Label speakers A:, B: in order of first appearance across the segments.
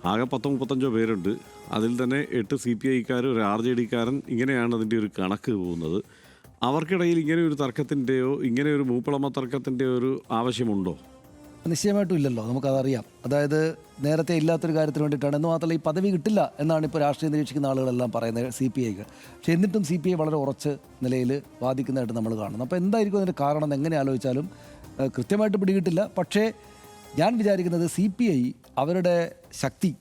A: ആകെ 10-35 പേരുണ്ട്. അതിൽ തന്നെ 8 CPIക്കാർ, ഒരു RJDക്കാരൻ, ഇങ്ങനെയാണ് അതിൻ്റെ ഒരു കണക്ക് പോകുന്നത്. അവർക്കിടയിൽ ഇങ്ങനെ ഒരു തർക്കത്തിൻ്റെയോ ഇങ്ങനെ ഒരു മൂപ്പിളമ തർക്കത്തിൻ്റെയോ ഒരു ആവശ്യമുണ്ടോ?
B: നിശ്ചയമായിട്ടും ഇല്ലല്ലോ, നമുക്കതറിയാം. അതായത് നേരത്തെ ഇല്ലാത്തൊരു കാര്യത്തിന് വേണ്ടിയിട്ടാണ്. എന്ന് മാത്രമല്ല, ഈ പദവി കിട്ടില്ല എന്നാണ് ഇപ്പോൾ രാഷ്ട്രീയം നിരീക്ഷിക്കുന്ന ആളുകളെല്ലാം പറയുന്നത്, CPIക്ക്. പക്ഷേ എന്നിട്ടും CPI വളരെ ഉറച്ച നിലയിൽ വാദിക്കുന്നതായിട്ട് നമ്മൾ കാണുന്നു. അപ്പോൾ എന്തായിരിക്കും അതിൻ്റെ കാരണം എങ്ങനെ ആലോചിച്ചാലും കൃത്യമായിട്ട് പിടികിട്ടില്ല. പക്ഷേ ഞാൻ വിചാരിക്കുന്നത് CPI അവരുടെ ശക്തി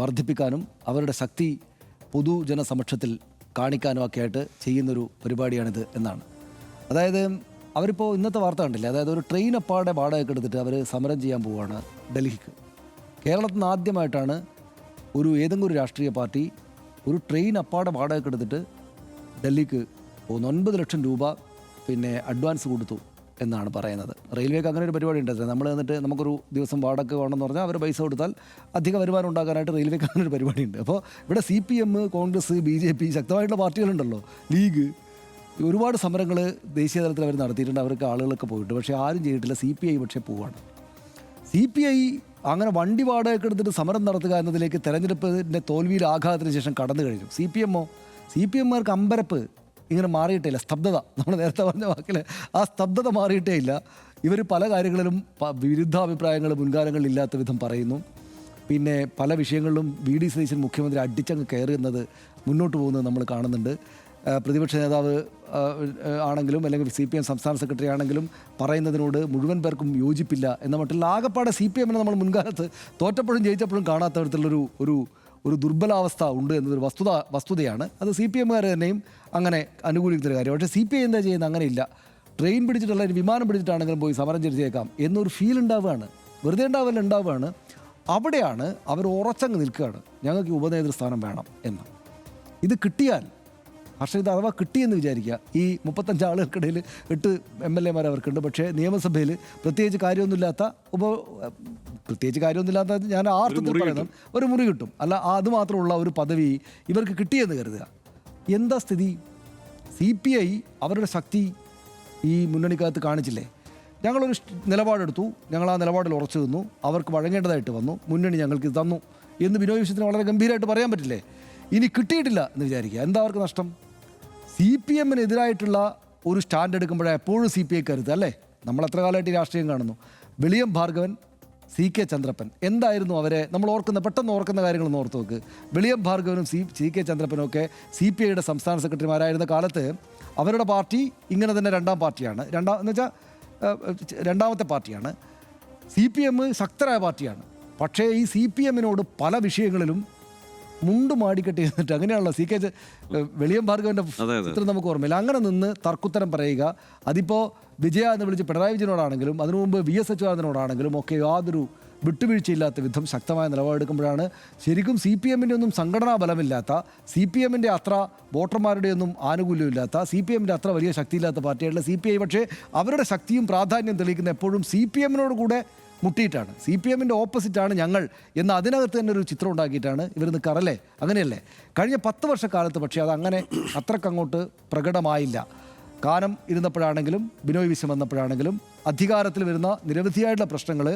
B: വർദ്ധിപ്പിക്കാനും അവരുടെ ശക്തി പൊതുജനസമക്ഷത്തിൽ കാണിക്കാനും ഒക്കെ ആയിട്ട് ചെയ്യുന്നൊരു പരിപാടിയാണിത് എന്നാണ്. അതായത് അവരിപ്പോൾ ഇന്നത്തെ വാർത്ത കണ്ടില്ലേ, അതായത് ഒരു ട്രെയിൻ അപ്പാടെ വാടകയ്ക്ക് എടുത്തിട്ട് അവർ സമരം ചെയ്യാൻ പോവുകയാണ് ഡൽഹിക്ക്. കേരളത്തിൽ നിന്ന് ആദ്യമായിട്ടാണ് ഏതെങ്കിലും ഒരു രാഷ്ട്രീയ പാർട്ടി ഒരു ട്രെയിൻ അപ്പാടെ വാടകയ്ക്ക് എടുത്തിട്ട് ഡൽഹിക്ക് പോകുന്നു. 9 ലക്ഷം രൂപ അഡ്വാൻസ് കൊടുത്തു എന്നാണ് പറയുന്നത്. റെയിൽവേക്ക് അങ്ങനെ ഒരു പരിപാടി ഉണ്ടായിരുന്നു. നമ്മൾ എന്നിട്ട് നമുക്കൊരു ദിവസം വാടക വേണമെന്ന് പറഞ്ഞാൽ അവർ പൈസ കൊടുത്താൽ അധിക വരുമാനം ഉണ്ടാക്കാനായിട്ട് റെയിൽവേക്ക് അങ്ങനെ ഒരു പരിപാടിയുണ്ട്. അപ്പോൾ ഇവിടെ CPM, കോൺഗ്രസ്, BJP ശക്തമായിട്ടുള്ള പാർട്ടികളുണ്ടല്ലോ, ലീഗ്, ഒരുപാട് സമരങ്ങൾ ദേശീയ തലത്തിൽ അവർ നടത്തിയിട്ടുണ്ട്. അവർക്ക് ആളുകളൊക്കെ പോയിട്ട്, പക്ഷേ ആരും ചെയ്തിട്ടില്ല. CPI പക്ഷേ പോവാണ്. CPI അങ്ങനെ വണ്ടി വാടകയ്ക്ക് എടുത്തിട്ട് സമരം നടത്തുക എന്നതിലേക്ക് തെരഞ്ഞെടുപ്പിൻ്റെ തോൽവിയിൽ ആഘാതത്തിന് ശേഷം കടന്നു കഴിഞ്ഞു. CPMമാർക്ക് അമ്പരപ്പ് ഇങ്ങനെ മാറിയിട്ടില്ല, സ്തബ്ധത. നമ്മൾ നേരത്തെ പറഞ്ഞ വാക്കിൽ ആ സ്തബ്ധത മാറിയിട്ടേ ഇല്ല. ഇവർ പല കാര്യങ്ങളിലും വിരുദ്ധാഭിപ്രായങ്ങൾ മുൻകാലങ്ങളിൽ ഇല്ലാത്ത വിധം പറയുന്നു. പല വിഷയങ്ങളിലും VD സതീശൻ മുഖ്യമന്ത്രി അടിച്ചങ്ങ് കയറുന്നത്, മുന്നോട്ട് പോകുന്നത് നമ്മൾ കാണുന്നുണ്ട്. പ്രതിപക്ഷ നേതാവ് ആണെങ്കിലും അല്ലെങ്കിൽ CPM സംസ്ഥാന സെക്രട്ടറി ആണെങ്കിലും പറയുന്നതിനോട് മുഴുവൻ പേർക്കും യോജിപ്പില്ല എന്ന മറ്റുള്ള ആകെപ്പാടെ CPMനെ നമ്മൾ മുൻകാലത്ത് തോറ്റപ്പോഴും ജയിച്ചപ്പോഴും കാണാത്ത തരത്തിലുള്ളൊരു ഒരു ദുർബലാവസ്ഥ ഉണ്ട് എന്നതൊരു വസ്തുതയാണ്. അത് CPMകാർ തന്നെയും അങ്ങനെ അനുകൂലിക്കുന്നൊരു കാര്യം. പക്ഷേ CPI എന്താ ചെയ്യുന്നത്? അങ്ങനെയില്ല. ട്രെയിൻ പിടിച്ചിട്ടുള്ള ഒരു വിമാനം പിടിച്ചിട്ടാണെങ്കിലും പോയി സമരം ചെയ്തേക്കാം എന്നൊരു ഫീൽ ഉണ്ടാവുകയാണ്. വെറുതെ ഉണ്ടാവുകയാണ്. അവിടെയാണ് അവർ ഉറച്ചങ്ങ് നിൽക്കുകയാണ്, ഞങ്ങൾക്ക് ഈ ഉപനേതൃസ്ഥാനം വേണം എന്ന്. ഇത് കിട്ടിയാൽ ഇത് അഥവാ കിട്ടിയെന്ന് വിചാരിക്കുക, ഈ 35 ആളുകൾക്കിടയിൽ 8 MLAമാർ അവർക്കുണ്ട്. പക്ഷേ നിയമസഭയിൽ പ്രത്യേകിച്ച് കാര്യമൊന്നുമില്ലാത്ത ഞാൻ ആർത്ഥത്തിൽ പറയുന്നത് ഒരു മുറി കിട്ടും. അല്ല, അതുമാത്രമുള്ള ഒരു പദവി ഇവർക്ക് കിട്ടിയെന്ന് കരുതുക. എന്താ സ്ഥിതി? CPI അവരുടെ ശക്തി ഈ മുന്നണിക്കകത്ത് കാണിച്ചില്ലേ? ഞങ്ങളൊരു നിലപാടെടുത്തു, ഞങ്ങൾ ആ നിലപാടിൽ ഉറച്ചു നിന്നു, അവർക്ക് വഴങ്ങേണ്ടതായിട്ട് വന്നു, മുന്നണി ഞങ്ങൾക്ക് തന്നു എന്ന് ബിനോയ് വിശ്വത്തിന് വളരെ ഗംഭീരമായിട്ട് പറയാൻ പറ്റില്ലേ? ഇനി കിട്ടിയിട്ടില്ല എന്ന് വിചാരിക്കുക, എന്താ അവർക്ക് നഷ്ടം? CPMനെതിരായിട്ടുള്ള ഒരു സ്റ്റാൻഡ് എടുക്കുമ്പോഴേ എപ്പോഴും CPI കരുത് അല്ലേ? നമ്മൾ എത്ര കാലമായിട്ട് ഈ രാഷ്ട്രീയം കാണുന്നു. വെളിയം ഭാർഗവൻ, CK ചന്ദ്രപ്പൻ, എന്തായിരുന്നു അവരെ നമ്മൾ പെട്ടെന്ന് ഓർക്കുന്ന കാര്യങ്ങളൊന്ന് ഓർത്ത് നോക്ക്. വെളിയം ഭാർഗവനും CK ചന്ദ്രപ്പനും ഒക്കെ CPIയുടെ സംസ്ഥാന സെക്രട്ടറിമാരായിരുന്ന കാലത്ത് അവരുടെ പാർട്ടി ഇങ്ങനെ തന്നെ രണ്ടാം പാർട്ടിയാണ്. രണ്ടാമത്തെ പാർട്ടിയാണ്. CPM ശക്തരായ പാർട്ടിയാണ്. പക്ഷേ ഈ CPMനോട് പല വിഷയങ്ങളിലും മുണ്ട് മാടിക്കെട്ടി എന്നിട്ട് അങ്ങനെയാണല്ലോ വെളിയം ഭാർഗവൻ്റെ ചിത്രം നമുക്ക് ഓർമ്മയില്ല. അങ്ങനെ നിന്ന് തർക്കുത്തരം പറയുക. അതിപ്പോൾ വിജയ എന്ന് വിളിച്ച് പിണറായി വിജയനോടാണെങ്കിലും അതിനു മുമ്പ് VS അച്യുതാനന്ദനോടാണെങ്കിലും ഒക്കെ യാതൊരു വിട്ടുവീഴ്ചയില്ലാത്ത വിധം ശക്തമായ നിലപാടെടുക്കുമ്പോഴാണ് ശരിക്കും CPMൻ്റെ ഒന്നും സംഘടനാ ബലമില്ലാത്ത, CPMൻ്റെ അത്ര വോട്ടർമാരുടെ ഒന്നും ആനുകൂല്യമില്ലാത്ത, CPMൻ്റെ അത്ര വലിയ ശക്തിയില്ലാത്ത പാർട്ടിയായിട്ടുള്ള CPI പക്ഷേ അവരുടെ ശക്തിയും പ്രാധാന്യം തെളിയിക്കുന്ന എപ്പോഴും CPMനോട് കൂടെ മുട്ടിയിട്ടാണ്. CPMൻ്റെ ഓപ്പോസിറ്റാണ് ഞങ്ങൾ എന്ന് അതിനകത്ത് തന്നെ ഒരു ചിത്രം ഉണ്ടാക്കിയിട്ടാണ് ഇവർ നിൽക്കാറല്ലേ? അങ്ങനെയല്ലേ? കഴിഞ്ഞ 10 വർഷക്കാലത്ത് പക്ഷേ അതങ്ങനെ അത്രക്കങ്ങോട്ട് പ്രകടമായില്ല. കാലം ഇരുന്നപ്പോഴാണെങ്കിലും ബിനോയ് വിശ്വം വന്നപ്പോഴാണെങ്കിലും അധികാരത്തിൽ വരുന്ന നിരവധിയായിട്ടുള്ള പ്രശ്നങ്ങൾ,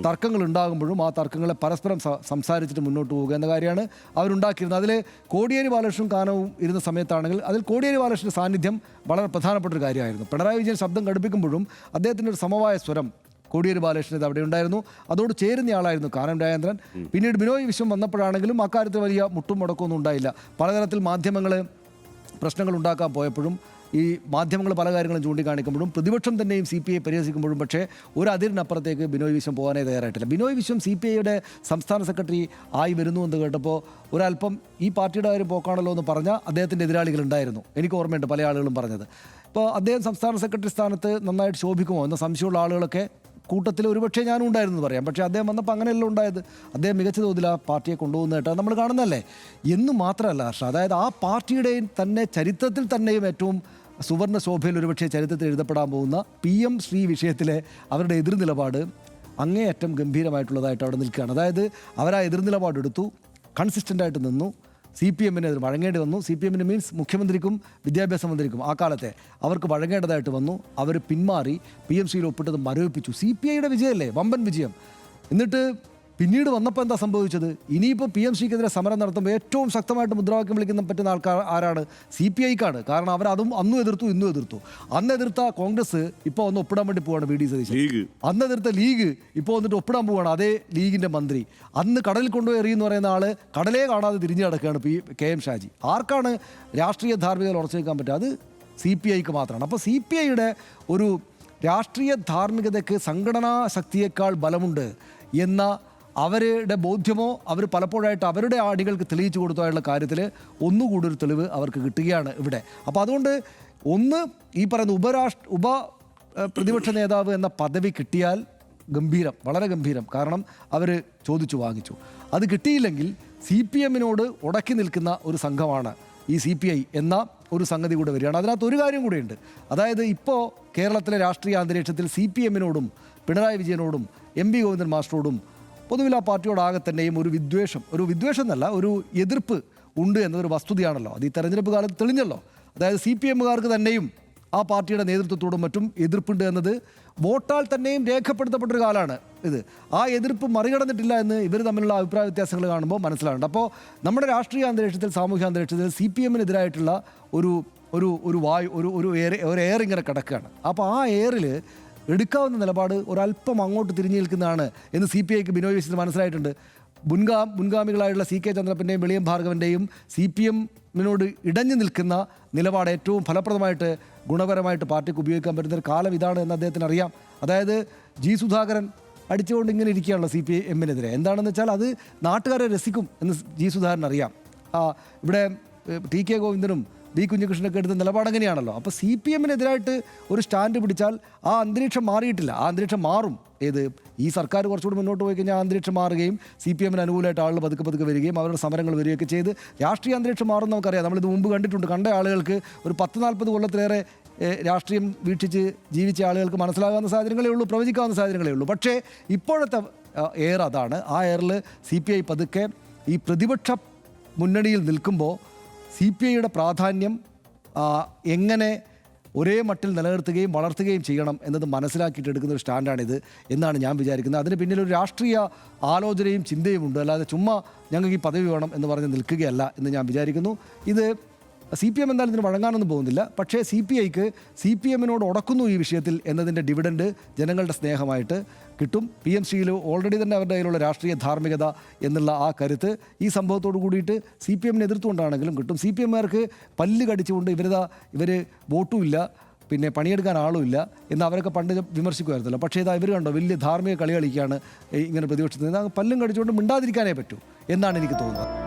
B: തർക്കങ്ങൾ ഉണ്ടാകുമ്പോഴും ആ തർക്കങ്ങളെ പരസ്പരം സംസാരിച്ചിട്ട് മുന്നോട്ട് പോവുക എന്ന കാര്യമാണ് അവരുണ്ടാക്കിയിരുന്നത്. അതിൽ കോടിയേരി ബാലകൃഷ്ണനും കാനവും ഇരുന്ന സമയത്താണെങ്കിൽ അതിൽ കോടിയേരി ബാലകൃഷ്ണൻ്റെ സാന്നിധ്യം വളരെ പ്രധാനപ്പെട്ടൊരു കാര്യമായിരുന്നു. പിണറായി വിജയൻ ശബ്ദം ഘടിപ്പിക്കുമ്പോഴും അദ്ദേഹത്തിൻ്റെ ഒരു സമവായ സ്വരം കോടിയേരി ബാലകൃഷ്ണൻ അവിടെ ഉണ്ടായിരുന്നു. അതോട് ചേരുന്ന ആളായിരുന്നു കാനം രാജേന്ദ്രൻ. പിന്നീട് ബിനോയ് വിശ്വം വന്നപ്പോഴാണെങ്കിലും അക്കാര്യത്തിൽ വലിയ മുട്ടും മുടക്കമൊന്നും ഉണ്ടായില്ല. പലതരത്തിൽ മാധ്യമങ്ങൾ പ്രശ്നങ്ങൾ ഉണ്ടാക്കാൻ പോയപ്പോഴും ഈ മാധ്യമങ്ങൾ പല കാര്യങ്ങളും ചൂണ്ടിക്കാണിക്കുമ്പോഴും പ്രതിപക്ഷം തന്നെയും CPI പരിഹസിക്കുമ്പോഴും പക്ഷേ ഒരു അതിരിനപ്പുറത്തേക്ക് ബിനോയ് വിശ്വം പോകാനേ തയ്യാറായിട്ടില്ല. ബിനോയ് വിശ്വം CPIയുടെ സംസ്ഥാന സെക്രട്ടറി ആയി വരുന്നു എന്ന് കേട്ടപ്പോൾ ഒരല്പം ഈ പാർട്ടിയുടെ കാര്യം പോക്കാണല്ലോ എന്ന് പറഞ്ഞ അദ്ദേഹത്തിൻ്റെ എതിരാളികളുണ്ടായിരുന്നു. എനിക്ക് ഓർമ്മയുണ്ട് പല ആളുകളും പറഞ്ഞത്. ഇപ്പോൾ അദ്ദേഹം സംസ്ഥാന സെക്രട്ടറി സ്ഥാനത്ത് നന്നായിട്ട് ശോഭിക്കുമോ എന്ന സംശയമുള്ള ആളുകളൊക്കെ കൂട്ടത്തിൽ ഒരുപക്ഷെ ഞാനും ഉണ്ടായിരുന്നു പറയാം. പക്ഷേ അദ്ദേഹം വന്നപ്പോൾ അങ്ങനെയല്ല ഉണ്ടായത്. അദ്ദേഹം മികച്ച തോതിൽ ആ പാർട്ടിയെ കൊണ്ടുപോകുന്നതായിട്ടാണ് നമ്മൾ കാണുന്നതല്ലേ എന്ന് മാത്രമല്ല ഹർഷ, അതായത് ആ പാർട്ടിയുടെയും തന്നെ ചരിത്രത്തിൽ തന്നെയും ഏറ്റവും സുവർണ്ണ ശോഭയിൽ ഒരുപക്ഷെ ചരിത്രത്തിൽ എഴുതപ്പെടാൻ പോകുന്ന PM ശ്രീ വിഷയത്തിലെ അവരുടെ എതിർനിലപാട് അങ്ങേയറ്റം ഗംഭീരമായിട്ടുള്ളതായിട്ട് അവിടെ നിൽക്കുകയാണ്. അതായത് അവരാ എതിർനിലപാടെടുത്തു, കൺസിസ്റ്റൻ്റായിട്ട് നിന്നു. CPMനെ അത് വഴങ്ങേണ്ടി വന്നു. CPMന് മീൻസ് മുഖ്യമന്ത്രിക്കും വിദ്യാഭ്യാസ മന്ത്രിക്കും ആ കാലത്തെ അവർക്ക് വഴങ്ങേണ്ടതായിട്ട് വന്നു. അവർ പിന്മാറി PMCയിൽ ഒപ്പിട്ടത് മരവിപ്പിച്ചു. CPIയുടെ വിജയമല്ലേ, വമ്പൻ വിജയം. എന്നിട്ട് പിന്നീട് വന്നപ്പോൾ എന്താ സംഭവിച്ചത്? ഇനിയിപ്പോൾ PMCക്കെതിരെ സമരം നടത്തുമ്പോൾ ഏറ്റവും ശക്തമായിട്ട് മുദ്രാവാക്യം വിളിക്കുന്ന പറ്റുന്ന ആൾക്കാർ ആരാണ്? CPIക്കാണ്. കാരണം അവർ അതും അന്നും എതിർത്തു, ഇന്നും എതിർത്തു. അന്ന് എതിർത്ത കോൺഗ്രസ് ഇപ്പോൾ ഒന്ന് ഒപ്പിടാൻ വേണ്ടി പോവാണ് VD സതീശൻ. അന്ന് എതിർത്ത ലീഗ് ഇപ്പോൾ വന്നിട്ട് ഒപ്പിടാൻ പോവാണ് അതേ ലീഗിൻ്റെ മന്ത്രി. അന്ന് കടലിൽ കൊണ്ടുപോയി എറിയെന്ന് പറയുന്ന ആൾ കടലേ കാണാതെ തിരിഞ്ഞു കിടക്കുകയാണ് KM ഷാജി. ആർക്കാണ് രാഷ്ട്രീയ ധാർമ്മികത ഉറച്ചു വയ്ക്കാൻ പറ്റുക? അത് CPIക്ക് മാത്രമാണ്. അപ്പോൾ CPIയുടെ ഒരു രാഷ്ട്രീയ ധാർമ്മികതയ്ക്ക് സംഘടനാ ശക്തിയേക്കാൾ ബലമുണ്ട് എന്ന അവരുടെ ബോധ്യമോ അവർ പലപ്പോഴായിട്ട് അവരുടെ ആടികൾക്ക് തെളിയിച്ചു കൊടുത്തതായുള്ള കാര്യത്തിൽ ഒന്നുകൂടി ഒരു തെളിവ് അവർക്ക് കിട്ടുകയാണ് ഇവിടെ. അപ്പോൾ അതുകൊണ്ട് ഒന്ന് ഈ പറയുന്ന ഉപ പ്രതിപക്ഷ നേതാവ് എന്ന പദവി കിട്ടിയാൽ ഗംഭീരം, വളരെ ഗംഭീരം. കാരണം അവർ ചോദിച്ചു വാങ്ങിച്ചു. അത് കിട്ടിയില്ലെങ്കിൽ CPMനോട് ഉടക്കി നിൽക്കുന്ന ഒരു സംഘമാണ് ഈ CPI എന്ന ഒരു സംഗതി കൂടെ വരികയാണ്. അതിനകത്ത് ഒരു കാര്യം കൂടെയുണ്ട്. അതായത് ഇപ്പോൾ കേരളത്തിലെ രാഷ്ട്രീയ അന്തരീക്ഷത്തിൽ CPMനോടും പിണറായി വിജയനോടും MP ഗോവിന്ദൻ മാസ്റ്ററോടും പൊതുവിൽ ആ പാർട്ടിയോടാകെ തന്നെയും ഒരു വിദ്വേഷം എന്നല്ല, ഒരു എതിർപ്പ് ഉണ്ട് എന്നതൊരു വസ്തുതയാണല്ലോ. അത് ഈ തെരഞ്ഞെടുപ്പ് കാലത്ത് തെളിഞ്ഞല്ലോ. അതായത് CPMകാർക്ക് തന്നെയും ആ പാർട്ടിയുടെ നേതൃത്വത്തോടും മറ്റും എതിർപ്പുണ്ട് എന്നത് വോട്ടാൽ തന്നെയും രേഖപ്പെടുത്തപ്പെട്ടൊരു കാലമാണ് ഇത്. ആ എതിർപ്പ് മറികടന്നിട്ടില്ല എന്ന് ഇവർ തമ്മിലുള്ള അഭിപ്രായ വ്യത്യാസങ്ങൾ കാണുമ്പോൾ മനസ്സിലാവുന്നുണ്ട്. അപ്പോൾ നമ്മുടെ രാഷ്ട്രീയ അന്തരീക്ഷത്തിൽ, സാമൂഹ്യ അന്തരീക്ഷത്തിൽ CPMനെതിരായിട്ടുള്ള ഒരു എയർ ഇങ്ങനെ കിടക്കുകയാണ്. അപ്പോൾ ആ എയറിൽ എടുക്കാവുന്ന നിലപാട് ഒരല്പം അങ്ങോട്ട് തിരിഞ്ഞു നിൽക്കുന്നതാണ് എന്ന് CPIക്ക് ബിനോയ് വിശ്വസിന് മനസ്സിലായിട്ടുണ്ട്. മുൻഗാമികളായിട്ടുള്ള CK ചന്ദ്രപ്പൻ്റെയും വെളിയം ഭാർഗവൻ്റെയും CPMനോട് ഇടഞ്ഞു നിൽക്കുന്ന നിലപാട് ഏറ്റവും ഫലപ്രദമായിട്ട് ഗുണപരമായിട്ട് പാർട്ടിക്ക് ഉപയോഗിക്കാൻ പറ്റുന്നൊരു കാലം ഇതാണ് എന്ന് അദ്ദേഹത്തിന് അറിയാം. അതായത് G സുധാകരൻ അടിച്ചുകൊണ്ട് ഇങ്ങനെ ഇരിക്കുകയാണല്ലോ CPMനെതിരെ. എന്താണെന്ന് വെച്ചാൽ അത് നാട്ടുകാരെ രസിക്കും എന്ന് G സുധാകരൻ അറിയാം. ഇവിടെ TK ഗോവിന്ദനും B കുഞ്ഞികൃഷ്ണനൊക്കെ എടുത്ത നിലപാട് അങ്ങനെയാണല്ലോ. അപ്പോൾ CPMനെതിരായിട്ട് ഒരു സ്റ്റാൻഡ് പിടിച്ചാൽ ആ അന്തരീക്ഷം മാറിയിട്ടില്ല. ആ അന്തരീക്ഷം മാറും. ഈ സർക്കാർ കുറച്ചുകൂടി മുന്നോട്ട് പോയി കഴിഞ്ഞാൽ ആ അന്തരീക്ഷം മാറുകയും CPMന് അനുകൂലമായിട്ട് ആളുകൾ പതുക്കെ വരികയും അവരുടെ സമരങ്ങൾ വരികയൊക്കെ ചെയ്ത് രാഷ്ട്രീയ അന്തരീക്ഷം മാറും. നമുക്കറിയാം, നമ്മളിത് മുമ്പ് കണ്ടിട്ടുണ്ട്. കണ്ട ആളുകൾക്ക് ഒരു 10-40 കൊല്ലത്തിലേറെ രാഷ്ട്രീയം വീക്ഷിച്ച് ജീവിച്ച ആളുകൾക്ക് മനസ്സിലാകാവുന്ന സാഹചര്യങ്ങളേ ഉള്ളൂ, പ്രവചിക്കാവുന്ന സാഹചര്യങ്ങളേ ഉള്ളൂ. പക്ഷേ ഇപ്പോഴത്തെ എയർ അതാണ്. ആ എയറിൽ CPI പതുക്കെ ഈ പ്രതിപക്ഷ മുന്നണിയിൽ നിൽക്കുമ്പോൾ CPIയുടെ പ്രാധാന്യം എങ്ങനെ ഒരേ മട്ടിൽ നിലനിർത്തുകയും വളർത്തുകയും ചെയ്യണം എന്നത് മനസ്സിലാക്കിയിട്ട് എടുക്കുന്ന ഒരു സ്റ്റാൻഡാണിത് എന്നാണ് ഞാൻ വിചാരിക്കുന്നത്. അതിന് പിന്നിലൊരു രാഷ്ട്രീയ ആലോചനയും ചിന്തയും ഉണ്ട്. അല്ലാതെ ചുമ്മാ ഞങ്ങൾക്ക് ഈ പദവി വേണം എന്ന് പറഞ്ഞ് നിൽക്കുകയല്ല എന്ന് ഞാൻ വിചാരിക്കുന്നു. ഇത് CPM എന്തായാലും ഇതിന് വഴങ്ങാനൊന്നും പോകുന്നില്ല. പക്ഷേ CPIക്ക് CPMനോട് ഉടക്കുന്നു ഈ വിഷയത്തിൽ എന്നതിൻ്റെ ഡിവിഡൻഡ് ജനങ്ങളുടെ സ്നേഹമായിട്ട് കിട്ടും. PMCയിൽ ഓൾറെഡി തന്നെ അവരുടെ കയ്യിലുള്ള രാഷ്ട്രീയ ധാർമ്മികത എന്നുള്ള ആ കരുത്ത് ഈ സംഭവത്തോട് കൂടിയിട്ട് CPMനെ എതിർത്തുകൊണ്ടാണെങ്കിലും കിട്ടും. CPMകാർക്ക് പല്ല് കടിച്ചുകൊണ്ട് ഇവർ വോട്ടും ഇല്ല, പിന്നെ പണിയെടുക്കാൻ ആളുമില്ല എന്ന് അവരൊക്കെ പണ്ട് വിമർശിക്കുമായിരുന്നല്ലോ. പക്ഷേ ഇവർ കണ്ടോ വലിയ ധാർമ്മിക കളി കളിക്കുകയാണ് ഇങ്ങനെ പ്രതിപക്ഷത്തിൽ നിന്ന്. പല്ലും കടിച്ചുകൊണ്ട് മിണ്ടാതിരിക്കാനേ പറ്റൂ എന്നാണ് എനിക്ക് തോന്നുന്നത്.